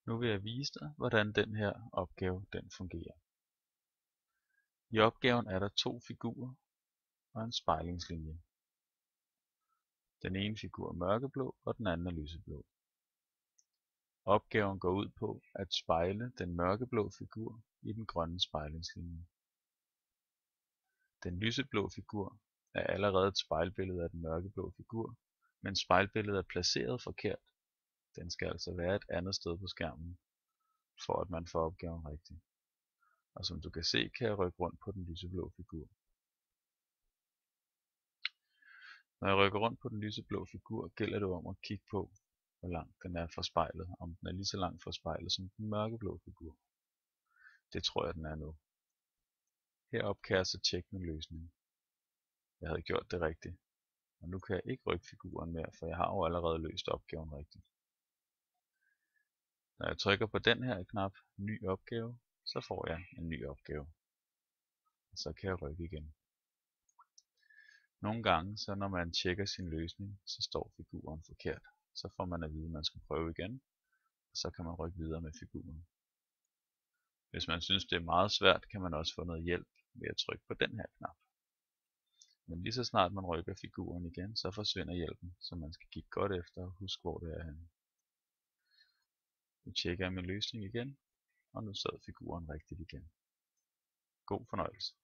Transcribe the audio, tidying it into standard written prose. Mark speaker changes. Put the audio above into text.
Speaker 1: Nu vil jeg vise dig, hvordan den her opgave den fungerer. I opgaven er der to figurer og en spejlingslinje. Den ene figur er mørkeblå, og den anden er lyseblå. Opgaven går ud på at spejle den mørkeblå figur i den grønne spejlingslinje. Den lyseblå figur er allerede et spejlbillede af den mørkeblå figur, men spejlbilledet er placeret forkert. Den skal altså være et andet sted på skærmen, for at man får opgaven rigtig. Og som du kan se, kan jeg rykke rundt på den lyseblå figur. Når jeg rykker rundt på den lyseblå figur, gælder det om at kigge på, hvor langt den er fra spejlet, om den er lige så langt fra spejlet som den mørkeblå figur. Det tror jeg, den er nu. Heroppe kan jeg så tjekke min løsning. Jeg havde gjort det rigtigt. Og nu kan jeg ikke rykke figuren mere, for jeg har jo allerede løst opgaven rigtigt. Når jeg trykker på den her knap, ny opgave, så får jeg en ny opgave. Og så kan jeg rykke igen. Nogle gange, så når man tjekker sin løsning, så står figuren forkert. Så får man at vide, at man skal prøve igen, og så kan man rykke videre med figuren. Hvis man synes, det er meget svært, kan man også få noget hjælp ved at trykke på den her knap. Men lige så snart man rykker figuren igen, så forsvinder hjælpen, så man skal kigge godt efter og huske, hvor det er henne. Nu tjekker jeg min løsning igen, og nu sad figuren rigtigt igen. God fornøjelse.